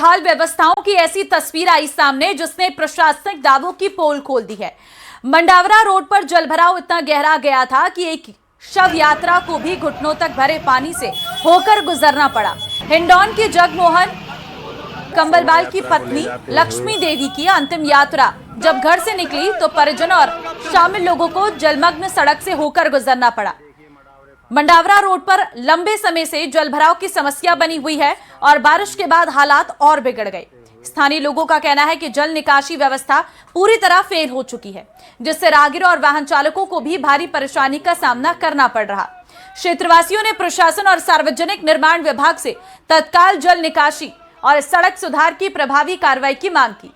बहाल व्यवस्थाओं की ऐसी तस्वीर आई सामने जिसने प्रशासनिक दावों की पोल खोल दी है। मंडावरा रोड पर जलभराव इतना गहरा गया था कि एक शव यात्रा को भी घुटनों तक भरे पानी से होकर गुजरना पड़ा। हिंडौन के जगमोहन कंबलवाल की पत्नी लक्ष्मी देवी की अंतिम यात्रा जब घर से निकली तो परिजन और शामिल लोगों को जलमग्न सड़क से होकर गुजरना पड़ा। मंडावरा रोड पर लंबे समय से जलभराव की समस्या बनी हुई है और बारिश के बाद हालात और बिगड़ गए। स्थानीय लोगों का कहना है कि जल निकासी व्यवस्था पूरी तरह फेल हो चुकी है, जिससे राहगीरों और वाहन चालकों को भी भारी परेशानी का सामना करना पड़ रहा। क्षेत्रवासियों ने प्रशासन और सार्वजनिक निर्माण विभाग से तत्काल जल निकासी और सड़क सुधार की प्रभावी कार्रवाई की मांग की।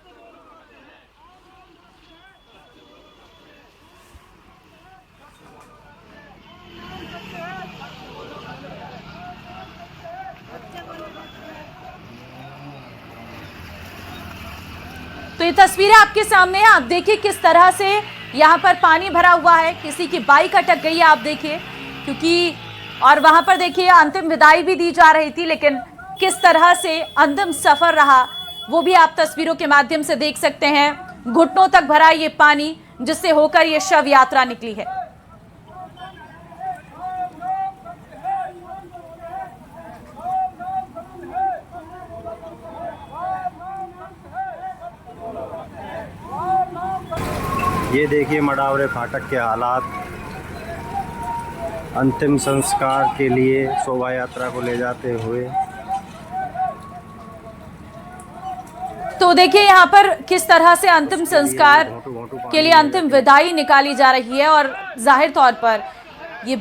तो ये तस्वीरें आपके सामने हैं। आप देखिए किस तरह से यहाँ पर पानी भरा हुआ है, किसी की बाइक अटक गई है, आप देखिए, क्योंकि और वहां पर देखिए अंतिम विदाई भी दी जा रही थी, लेकिन किस तरह से अंतिम सफर रहा वो भी आप तस्वीरों के माध्यम से देख सकते हैं। घुटनों तक भरा ये पानी जिससे होकर ये शव यात्रा निकली है। ये देखिए मंडावरे फाटक के हालात। अंतिम संस्कार के लिए शोभा यात्रा को ले जाते हुए तो देखिए यहाँ पर किस तरह से अंतिम संस्कार के लिए अंतिम विदाई निकाली जा रही है और जाहिर तौर पर ये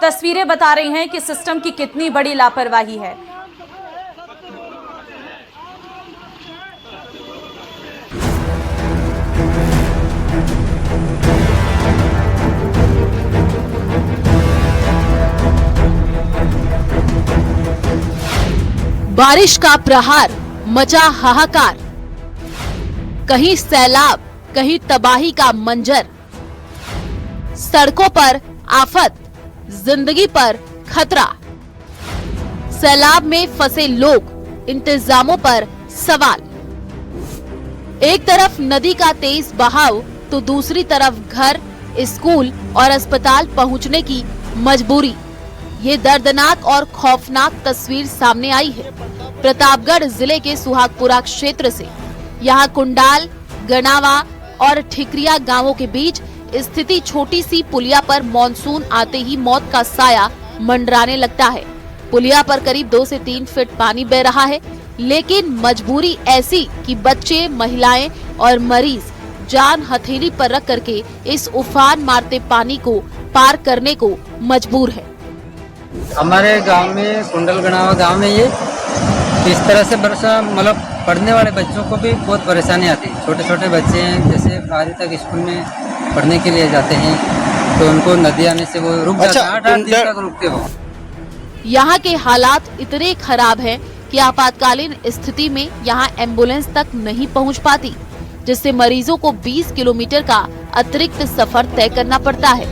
तस्वीरें बता रही हैं कि सिस्टम की कितनी बड़ी लापरवाही है। बारिश का प्रहार, मचा हाहाकार, कहीं सैलाब, कहीं तबाही का मंजर। सड़कों पर आफत, जिंदगी पर खतरा। सैलाब में फंसे लोग, इंतजामों पर सवाल। एक तरफ नदी का तेज बहाव तो दूसरी तरफ घर, स्कूल और अस्पताल पहुंचने की मजबूरी। ये दर्दनाक और खौफनाक तस्वीर सामने आई है प्रतापगढ़ जिले के सुहागपुरा क्षेत्र से। यहाँ कुंडाल, गनावा और ठिकरिया गांवों के बीच स्थिति छोटी सी पुलिया पर मॉनसून आते ही मौत का साया मंडराने लगता है। पुलिया पर करीब 2 से 3 फीट पानी बह रहा है, लेकिन मजबूरी ऐसी कि बच्चे, महिलाएं और मरीज जान हथेली पर रख करके इस उफान मारते पानी को पार करने को मजबूर है। हमारे गांव में कुंडल गणावा गांव में ये इस तरह से वर्षा मतलब पढ़ने वाले बच्चों को भी बहुत परेशानी आती है। छोटे छोटे बच्चे हैं, जैसे 12वीं तक स्कूल में पढ़ने के लिए जाते हैं तो उनको नदी आने से वो रुक जाते हैं। 8-8 दिन तक रुकते हो। यहाँ के हालात इतने खराब हैं कि आपातकालीन स्थिति में यहाँ एम्बुलेंस तक नहीं पहुँच पाती, जिससे मरीजों को 20 किलोमीटर का अतिरिक्त सफर तय करना पड़ता है।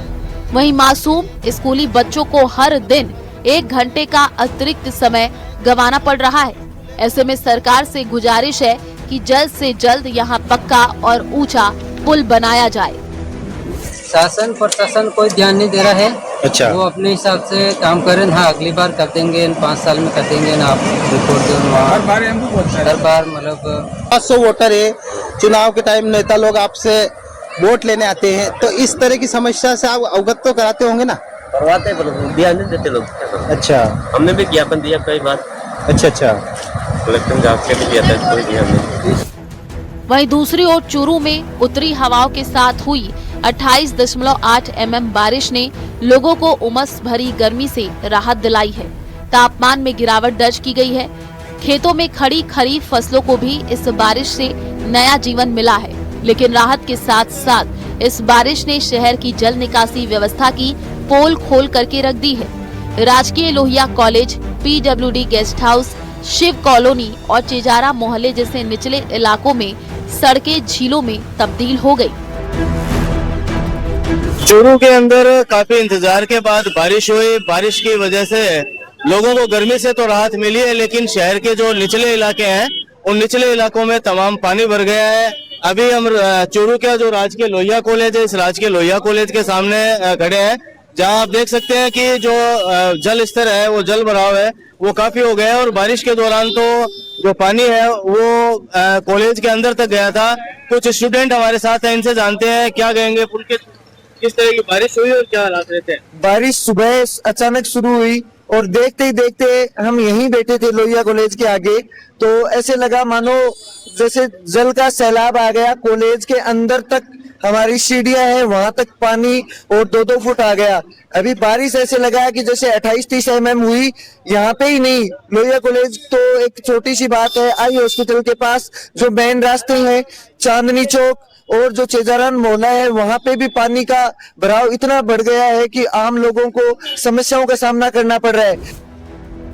वहीं मासूम स्कूली बच्चों को हर दिन 1 घंटे का अतिरिक्त समय गंवाना पड़ रहा है। ऐसे में सरकार से गुजारिश है कि जल्द से जल्द यहाँ पक्का और ऊंचा पुल बनाया जाए। शासन प्रशासन कोई ध्यान नहीं दे रहा है। अच्छा, वो अपने हिसाब से काम करें। हाँ, अगली बार कर देंगे, 5 साल में कर देंगे ना, आप रिपोर्ट दो। हर बार मतलब 500 वोटर है, चुनाव के टाइम नेता लोग आपसे वोट लेने आते हैं, तो इस तरह की समस्या से आप अवगत तो कराते होंगे ना? करवाते हैं, ध्यान नहीं देते लोग। अच्छा, हमने भी ज्ञापन दिया कई बार। अच्छा, कलेक्टर जांच के भी दिया था, कोई ध्यान नहीं। वहीं दूसरी ओर चूरू में उत्तरी हवाओं के साथ हुई 28.8 mm बारिश ने लोगों को उमस भरी गर्मी से राहत दिलाई है। तापमान में गिरावट दर्ज की गई है। खेतों में खड़ी खरीफ फसलों को भी इस बारिश से नया जीवन मिला है, लेकिन राहत के साथ साथ इस बारिश ने शहर की जल निकासी व्यवस्था की पोल खोल करके रख दी है। राजकीय Lohia college, PWD guest house, Shiv colony और चिजारा मोहल्ले जैसे निचले इलाकों में सड़कें झीलों में तब्दील हो गई। चूरू के अंदर काफी इंतजार के बाद बारिश हुई। बारिश की वजह से लोगों को गर्मी से तो राहत मिली है, लेकिन शहर के जो निचले इलाके हैं उन निचले इलाकों में तमाम पानी भर गया है। अभी हम चूरू का जो राजकीय लोहिया कॉलेज है, इस राजकीय लोहिया कॉलेज के सामने खड़े हैं, जहां आप देख सकते हैं कि जो जल स्तर है, वो जल भराव है वो काफी हो गया है। और बारिश के दौरान तो जो पानी है वो कॉलेज के अंदर तक गया था। कुछ स्टूडेंट हमारे साथ हैं, इनसे जानते हैं क्या कहेंगे, पुल के किस तरह की बारिश हुई और क्या हालात रहते हैं। बारिश सुबह अचानक शुरू हुई और देखते ही देखते हम यहीं बैठे थे लोहिया कॉलेज के आगे, तो ऐसे लगा मानो जैसे जल का सैलाब आ गया। कॉलेज के अंदर तक हमारी सीढ़ियां हैं, वहां तक पानी और 2-2 फुट आ गया। अभी बारिश ऐसे लगा कि जैसे 28-30 mm हुई। यहाँ पे ही नहीं, लोहिया कॉलेज तो एक छोटी सी बात है, आई हॉस्पिटल के पास जो मेन रास्ते हैं, चांदनी चौक और जो चेजारान मोहल्ला है, वहां पे भी पानी का भराव इतना बढ़ गया है कि आम लोगों को समस्याओं का सामना करना पड़ रहा है।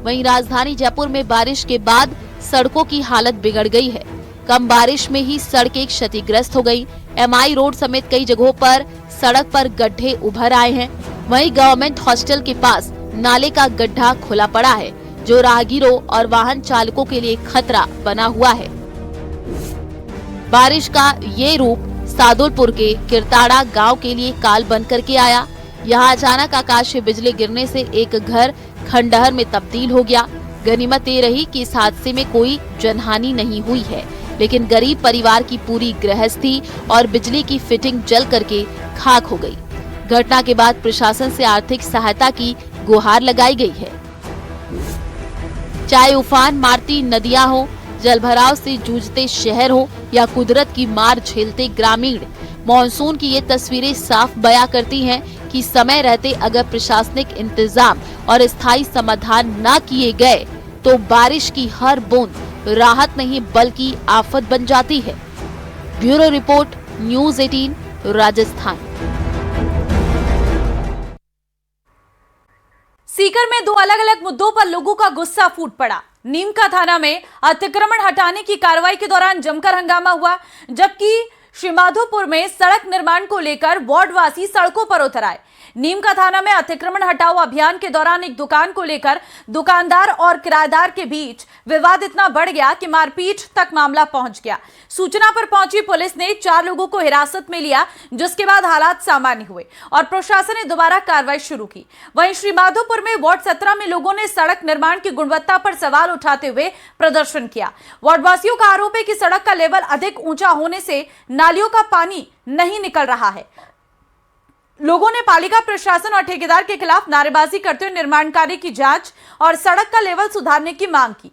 वहीं राजधानी जयपुर में बारिश के बाद सड़कों की हालत बिगड़ गई है। कम बारिश में ही सड़कें क्षतिग्रस्त हो गई। MI रोड समेत कई जगहों पर सड़क पर गड्ढे उभर आए हैं। वहीं गवर्नमेंट हॉस्टल के पास नाले का गड्ढा खुला पड़ा है, जो राहगीरों और वाहन चालकों के लिए खतरा बना हुआ है। बारिश का ये रूप सादुलपुर के किरताड़ा गांव के लिए काल बन करके आया। यहाँ अचानक आकाशीय बिजली गिरने से एक घर खंडहर में तब्दील हो गया। गनीमत ये रही कि इस हादसे में कोई जनहानि नहीं हुई है, लेकिन गरीब परिवार की पूरी गृहस्थी और बिजली की फिटिंग जल करके खाक हो गई। घटना के बाद प्रशासन से आर्थिक सहायता की गुहार लगाई गई है। चाहे उफान मारती नदियां हो, जलभराव से जूझते शहर हो या कुदरत की मार झेलते ग्रामीण, मॉनसून की ये तस्वीरें साफ बयां करती हैं कि समय रहते अगर प्रशासनिक इंतजाम और स्थायी समाधान न किए गए तो बारिश की हर बूंद राहत नहीं बल्कि आफत बन जाती है। Bureau report, news 18 Rajasthan. Sikar में 2 अलग-अलग मुद्दों पर लोगों का गुस्सा फूट पड़ा। नीमका थाना में अतिक्रमण हटाने की कार्रवाई के दौरान जमकर हंगामा हुआ, जबकि श्रीमाधोपुर में सड़क निर्माण को लेकर वार्डवासी सड़कों पर उतर आए। नीमका थाना में अतिक्रमण हटाओ अभियान के दौरान एक दुकान को लेकर दुकानदार और किराएदार के बीच विवाद इतना बढ़ गया कि मारपीट तक मामला पहुंच गया। सूचना पर पहुंची पुलिस ने 4 लोगों को हिरासत में लिया, जिसके बाद हालात सामान्य हुए और प्रशासन ने दोबारा कार्रवाई शुरू की। वहीं श्रीमाधोपुर में वार्ड 17 में लोगों ने सड़क निर्माण की गुणवत्ता पर सवाल उठाते हुए प्रदर्शन किया। वार्डवासियों का आरोप है कि सड़क का लेवल अधिक ऊंचा होने से नालियों का पानी नहीं निकल रहा है। लोगों ने पालिका प्रशासन और ठेकेदार के खिलाफ नारेबाजी करते हुए निर्माण कार्य की जांच और सड़क का लेवल सुधारने की मांग की।